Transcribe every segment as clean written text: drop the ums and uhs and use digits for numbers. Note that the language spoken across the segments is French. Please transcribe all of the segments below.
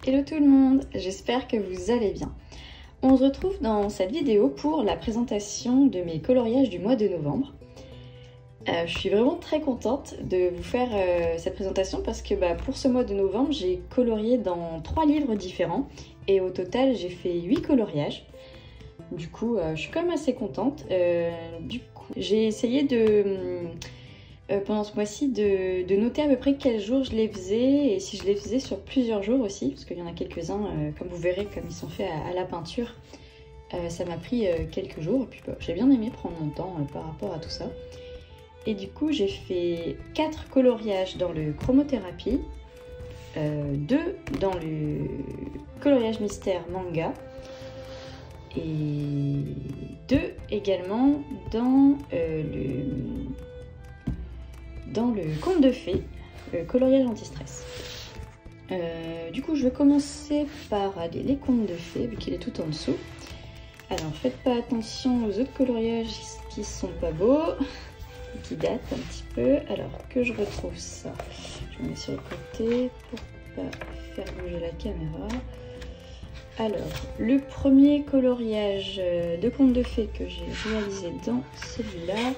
Hello tout le monde, j'espère que vous allez bien. On se retrouve dans cette vidéo pour la présentation de mes coloriages du mois de novembre. Je suis vraiment très contente de vous faire cette présentation parce que pour ce mois de novembre, j'ai colorié dans 3 livres différents et au total, j'ai fait 8 coloriages. Du coup, je suis quand même assez contente. Du coup, j'ai essayé pendant ce mois-ci de noter à peu près quel jour je les faisais et si je les faisais sur plusieurs jours aussi, parce qu'il y en a quelques-uns, comme vous verrez, comme ils sont faits à la peinture, ça m'a pris quelques jours. Et puis j'ai bien aimé prendre mon temps par rapport à tout ça. Et du coup, j'ai fait 4 coloriages dans le chromothérapie, 2 dans le coloriage mystère manga et 2 également dans le conte de fées, coloriage anti-stress. Du coup, je vais commencer par les contes de fées, vu qu'il est tout en dessous. Alors, faites pas attention aux autres coloriages qui sont pas beaux, qui datent un petit peu. Alors, que je retrouve ça. Je me mets sur le côté pour pas faire bouger la caméra. Alors, le premier coloriage de conte de fées que j'ai réalisé dans celui-là,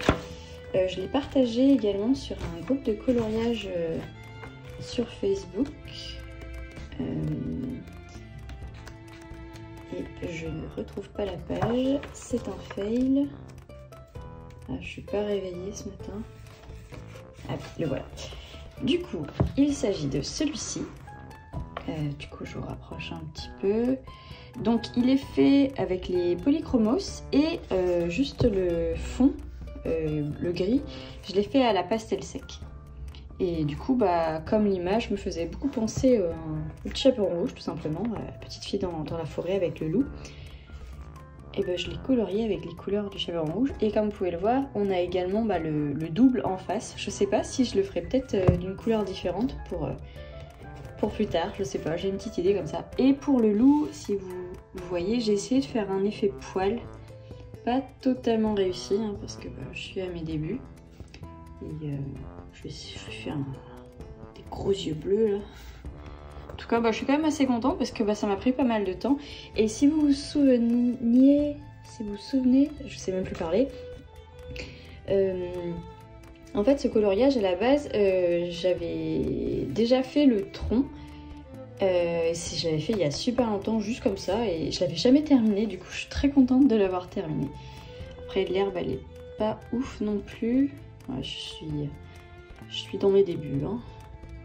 je l'ai partagé également sur un groupe de coloriage sur Facebook. Et je ne retrouve pas la page, c'est un fail. Ah, je suis pas réveillée ce matin. Ah, le voilà. Du coup, il s'agit de celui-ci. Du coup, je vous rapproche un petit peu. Donc, il est fait avec les polychromos et juste le fond. Le gris, je l'ai fait à la pastel sec. Et du coup, comme l'image me faisait beaucoup penser au petit chaperon rouge, tout simplement, à la petite fille dans la forêt avec le loup, et je l'ai colorié avec les couleurs du chaperon rouge. Et comme vous pouvez le voir, on a également le double en face. Je sais pas si je le ferai peut-être d'une couleur différente pour plus tard, je sais pas, j'ai une petite idée comme ça. Et pour le loup, si vous voyez, j'ai essayé de faire un effet poil. Pas totalement réussi parce que je suis à mes débuts et je vais faire des gros yeux bleus là. En tout cas je suis quand même assez contente parce que ça m'a pris pas mal de temps. Et si vous vous souvenez, je sais même plus parler, en fait ce coloriage à la base j'avais déjà fait le tronc. Je l'avais fait il y a super longtemps, juste comme ça, et je l'avais jamais terminé. Du coup, je suis très contente de l'avoir terminé. Après, l'herbe, elle est pas ouf non plus. Ouais, je suis dans mes débuts.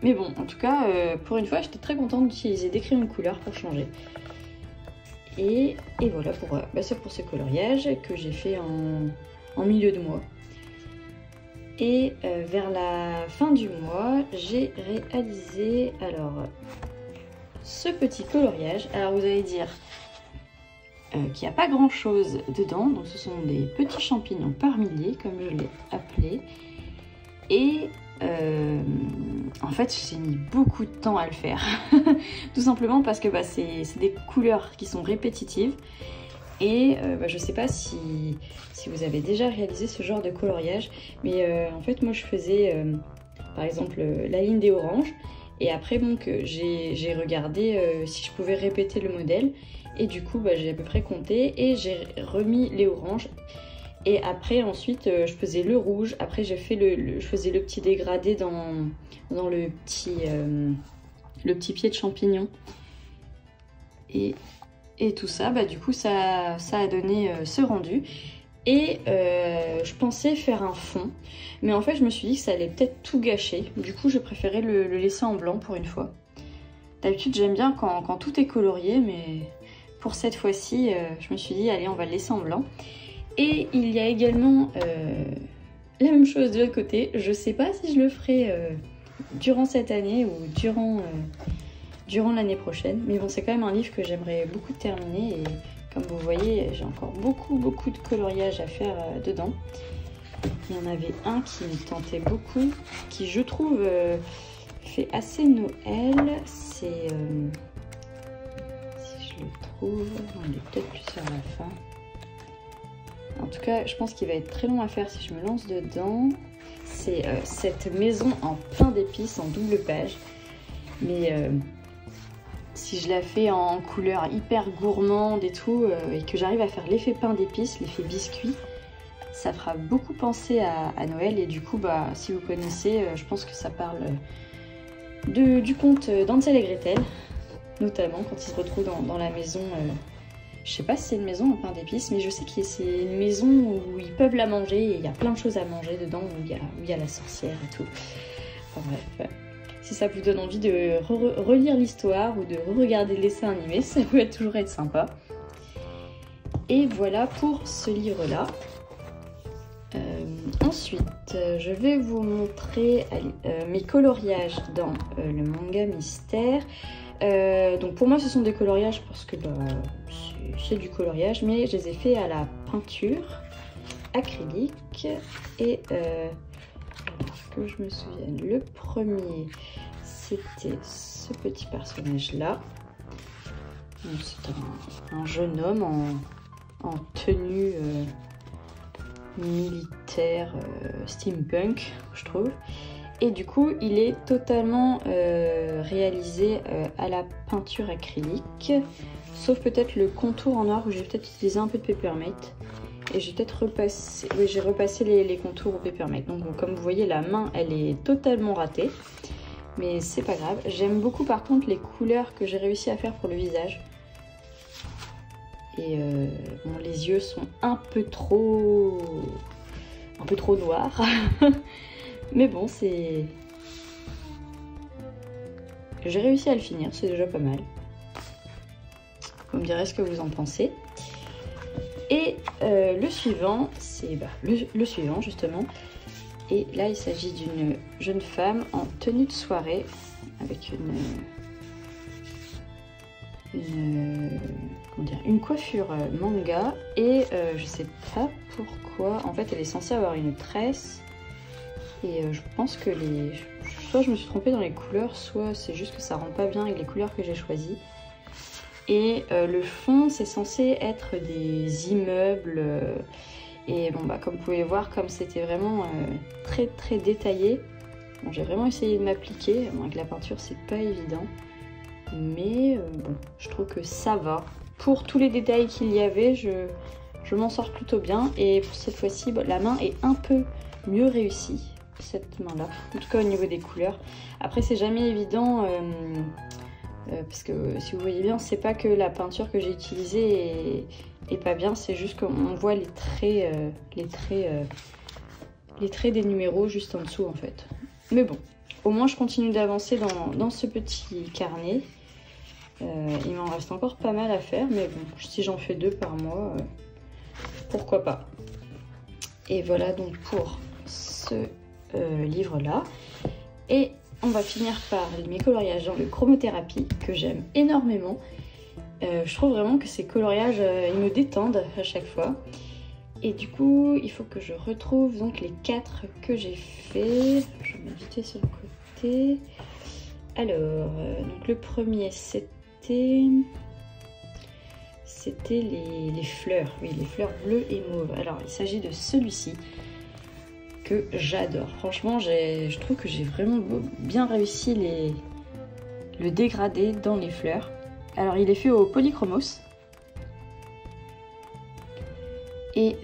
Mais bon, en tout cas, pour une fois, j'étais très contente d'utiliser des crayons de couleur pour changer. Et voilà c'est pour ce coloriage que j'ai fait en milieu de mois. Et vers la fin du mois, j'ai réalisé ce petit coloriage. Alors vous allez dire qu'il n'y a pas grand chose dedans, donc ce sont des petits champignons par milliers comme je l'ai appelé, et en fait j'ai mis beaucoup de temps à le faire tout simplement parce que c'est des couleurs qui sont répétitives et je sais pas si vous avez déjà réalisé ce genre de coloriage, mais en fait moi je faisais par exemple la ligne des oranges. Et après, j'ai regardé si je pouvais répéter le modèle. Et du coup, j'ai à peu près compté. Et j'ai remis les oranges. Et après, ensuite, je faisais le rouge. Après, je faisais le petit dégradé dans le petit pied de champignon. Et tout ça, du coup, ça a donné ce rendu. Et je pensais faire un fond, mais en fait je me suis dit que ça allait peut-être tout gâcher. Du coup, je préférais le laisser en blanc pour une fois. D'habitude, j'aime bien quand tout est colorié, mais pour cette fois-ci, je me suis dit, allez, on va le laisser en blanc. Et il y a également la même chose de l'autre côté. Je sais pas si je le ferai durant cette année ou durant l'année prochaine. Mais bon, c'est quand même un livre que j'aimerais beaucoup terminer. Et comme vous voyez, j'ai encore beaucoup de coloriage à faire dedans. Il y en avait un qui me tentait beaucoup, qui je trouve fait assez Noël. C'est... si je le trouve, il est peut-être plus vers la fin. En tout cas, je pense qu'il va être très long à faire si je me lance dedans. C'est cette maison en pain d'épices en double page. Mais si je la fais en couleur hyper gourmande et tout, et que j'arrive à faire l'effet pain d'épices, l'effet biscuit, ça fera beaucoup penser à Noël. Et du coup, bah, si vous connaissez, je pense que ça parle du conte d'Hansel et Gretel, notamment quand ils se retrouvent dans la maison. Je sais pas si c'est une maison en pain d'épices, mais je sais que c'est une maison où ils peuvent la manger et il y a plein de choses à manger dedans, où il y a la sorcière et tout. Enfin bref, si ça vous donne envie de relire l'histoire ou de regarder le dessin animé, ça peut toujours être sympa. Et voilà pour ce livre-là. Ensuite, je vais vous montrer mes coloriages dans le manga mystère. Donc pour moi ce sont des coloriages parce que bah, c'est du coloriage, mais je les ai fait à la peinture acrylique. Et que je me souvienne, le premier c'était ce petit personnage là. C'est un jeune homme en tenue militaire steampunk, je trouve. Et du coup, il est totalement réalisé à la peinture acrylique, sauf peut-être le contour en noir où j'ai peut-être utilisé un peu de Papermate. Et j'ai peut-être repassé, oui, j'ai repassé les contours au Papermate. Donc bon, comme vous voyez, la main, elle est totalement ratée. Mais c'est pas grave. J'aime beaucoup par contre les couleurs que j'ai réussi à faire pour le visage. Et bon, les yeux sont un peu trop noirs. Mais bon, c'est... J'ai réussi à le finir, c'est déjà pas mal. Vous me direz ce que vous en pensez. Et le suivant, c'est le suivant justement. Et là, il s'agit d'une jeune femme en tenue de soirée avec une coiffure manga. Et je sais pas pourquoi. En fait, elle est censée avoir une tresse. Et je pense que soit je me suis trompée dans les couleurs, soit c'est juste que ça rend pas bien avec les couleurs que j'ai choisies. Et le fond, c'est censé être des immeubles. Et bon, bah, comme vous pouvez voir, comme c'était vraiment très très détaillé, bon, j'ai vraiment essayé de m'appliquer. Bon, avec la peinture, c'est pas évident. Mais bon, je trouve que ça va. Pour tous les détails qu'il y avait, je m'en sors plutôt bien. Et pour cette fois-ci, bah, la main est un peu mieux réussie. Cette main là, en tout cas au niveau des couleurs. Après c'est jamais évident parce que si vous voyez bien, c'est pas que la peinture que j'ai utilisée est pas bien, c'est juste qu'on voit les traits des numéros juste en dessous en fait. Mais bon, au moins je continue d'avancer dans ce petit carnet. Il m'en reste encore pas mal à faire, mais bon, si j'en fais 2 par mois, pourquoi pas. Et voilà donc pour ce livre là. Et on va finir par mes coloriages dans le chromothérapie que j'aime énormément. Je trouve vraiment que ces coloriages ils me détendent à chaque fois. Et du coup il faut que je retrouve donc les 4 que j'ai fait. Je vais m'inviter sur le côté. Alors donc le premier c'était les fleurs, oui, les fleurs bleues et mauves. Alors il s'agit de celui-ci que j'adore. Franchement, je trouve que j'ai vraiment bien réussi le dégradé dans les fleurs. Alors, il est fait au polychromos. Et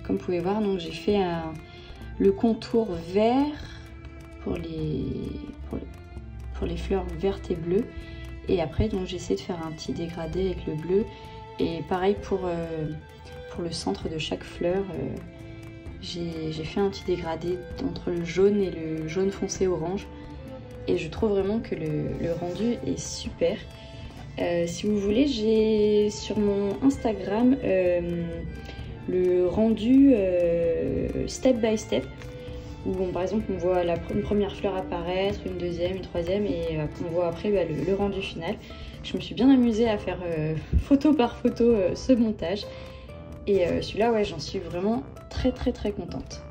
comme vous pouvez voir, j'ai fait le contour vert pour les fleurs vertes et bleues. Et après, donc j'essaie de faire un petit dégradé avec le bleu. Et pareil pour le centre de chaque fleur. J'ai fait un petit dégradé entre le jaune et le jaune foncé orange. Et je trouve vraiment que le rendu est super. Si vous voulez, j'ai sur mon Instagram le rendu step by step. Où par exemple on voit une première fleur apparaître, une deuxième, une troisième et on voit après le rendu final. Je me suis bien amusée à faire photo par photo ce montage. Et celui-là, ouais, j'en suis vraiment très très très contente.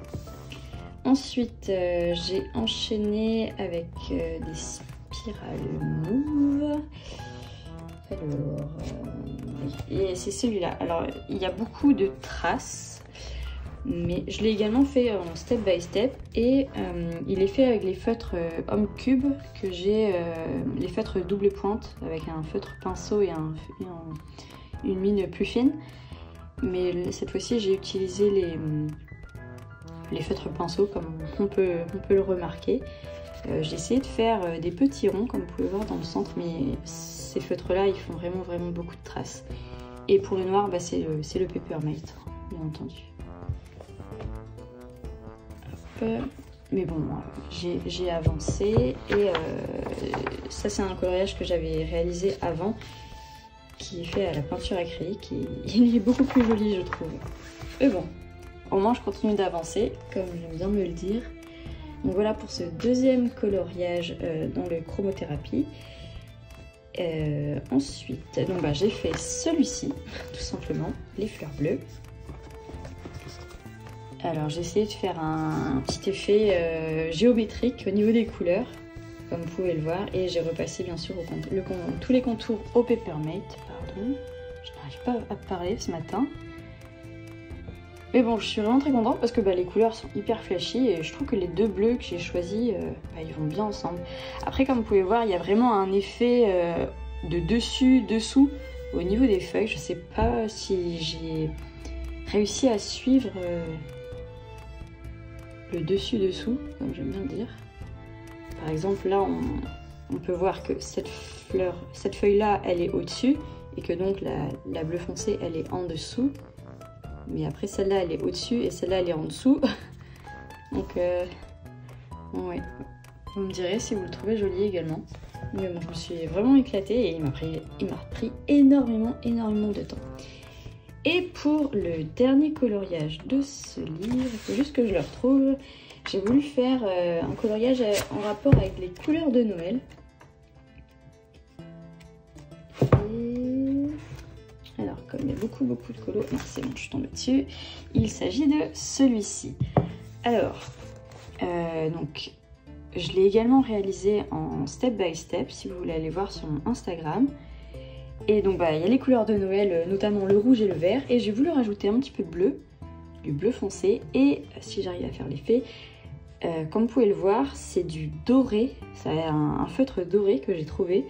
Ensuite, j'ai enchaîné avec des spirales mauves. Alors, et c'est celui-là. Alors, il y a beaucoup de traces. Mais je l'ai également fait en step by step et il est fait avec les feutres Homme Cube que j'ai, les feutres double pointe avec un feutre pinceau et une mine plus fine. Mais cette fois-ci j'ai utilisé les feutres pinceaux comme on peut le remarquer. J'ai essayé de faire des petits ronds comme vous pouvez voir dans le centre, mais ces feutres là ils font vraiment beaucoup de traces. Et pour le noir bah, c'est le Peppermint bien entendu. Mais bon, j'ai avancé et ça c'est un coloriage que j'avais réalisé avant qui est fait à la peinture acrylique et il est beaucoup plus joli je trouve. Mais bon, au moins je continue d'avancer comme j'aime bien me le dire. Donc voilà pour ce deuxième coloriage dans le chromothérapie. Ensuite, donc bah, j'ai fait celui-ci tout simplement, les fleurs bleues. Alors j'ai essayé de faire un petit effet géométrique au niveau des couleurs, comme vous pouvez le voir, et j'ai repassé bien sûr tous les contours au Peppermint. Pardon, je n'arrive pas à parler ce matin. Mais bon, je suis vraiment très contente parce que bah, les couleurs sont hyper flashy et je trouve que les deux bleus que j'ai choisis, bah, ils vont bien ensemble. Après, comme vous pouvez voir, il y a vraiment un effet de dessus-dessous au niveau des feuilles. Je sais pas si j'ai réussi à suivre le dessus-dessous, comme j'aime bien dire. Par exemple, là, on peut voir que cette feuille-là, elle est au-dessus et que donc la bleu foncé, elle est en dessous. Mais après, celle-là, elle est au-dessus et celle-là, elle est en dessous. Donc, ouais. Vous me direz si vous le trouvez joli également. Mais bon, je me suis vraiment éclatée et il m'a pris énormément de temps. Et pour le dernier coloriage de ce livre, il faut juste que je le retrouve. J'ai voulu faire un coloriage en rapport avec les couleurs de Noël. Alors, comme il y a beaucoup de colos, non c'est bon, je suis tombée dessus. Il s'agit de celui-ci. Alors, donc, je l'ai également réalisé en step by step, si vous voulez aller voir sur mon Instagram. Et donc, bah, il y a les couleurs de Noël, notamment le rouge et le vert. Et j'ai voulu rajouter un petit peu de bleu, du bleu foncé. Et si j'arrive à faire l'effet, comme vous pouvez le voir, c'est du doré. C'est un feutre doré que j'ai trouvé.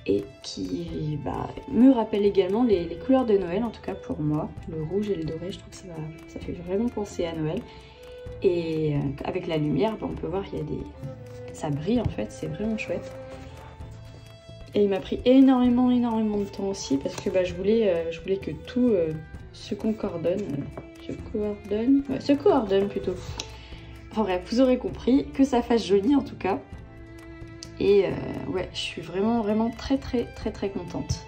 Et qui bah, me rappelle également les couleurs de Noël, en tout cas pour moi. Le rouge et le doré, je trouve que ça fait vraiment penser à Noël. Et avec la lumière, bah, on peut voir qu'il y a ça brille en fait, c'est vraiment chouette. Et il m'a pris énormément de temps aussi parce que bah, je voulais que tout se coordonne plutôt. Enfin bref, vous aurez compris, que ça fasse joli en tout cas. Et ouais, je suis vraiment très contente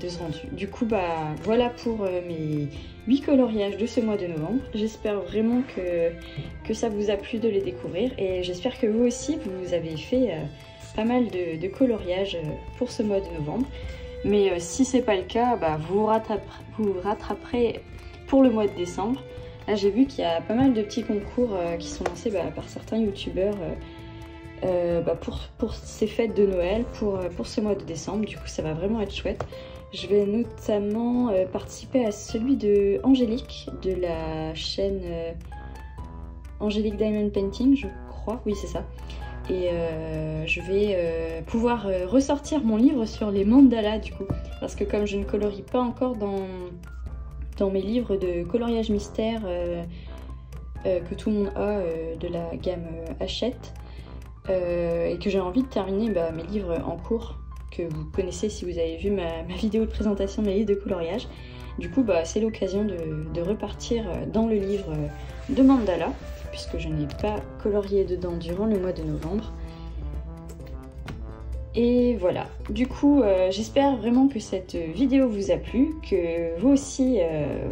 de ce rendu. Du coup, bah voilà pour mes 8 coloriages de ce mois de novembre. J'espère vraiment que ça vous a plu de les découvrir. Et j'espère que vous aussi, vous avez fait pas mal de coloriages pour ce mois de novembre. Mais si c'est pas le cas, bah, vous rattraperez pour le mois de décembre. Là, j'ai vu qu'il y a pas mal de petits concours qui sont lancés par certains youtubeurs pour ces fêtes de Noël, pour ce mois de décembre. Du coup, ça va vraiment être chouette. Je vais notamment participer à celui de Angélique, de la chaîne Angélique Diamond Painting, je crois. Oui, c'est ça. Et je vais pouvoir ressortir mon livre sur les mandalas, du coup. Parce que comme je ne colorie pas encore dans mes livres de coloriage mystère que tout le monde a de la gamme Hachette, et que j'ai envie de terminer mes livres en cours, que vous connaissez si vous avez vu ma vidéo de présentation de mes livres de coloriage. Du coup, c'est l'occasion de repartir dans le livre de mandala, puisque je n'ai pas colorié dedans durant le mois de novembre. Et voilà, du coup, j'espère vraiment que cette vidéo vous a plu, que vous aussi,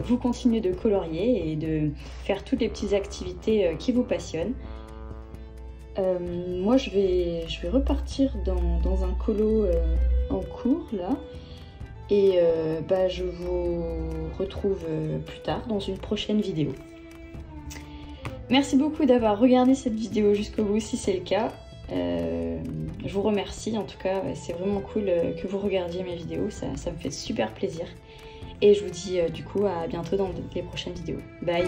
vous continuez de colorier et de faire toutes les petites activités qui vous passionnent. Moi, je vais repartir dans un colo en cours, là. Et je vous retrouve plus tard dans une prochaine vidéo. Merci beaucoup d'avoir regardé cette vidéo jusqu'au bout, si c'est le cas. Je vous remercie, en tout cas, c'est vraiment cool que vous regardiez mes vidéos, ça me fait super plaisir. Et je vous dis du coup à bientôt dans les prochaines vidéos. Bye!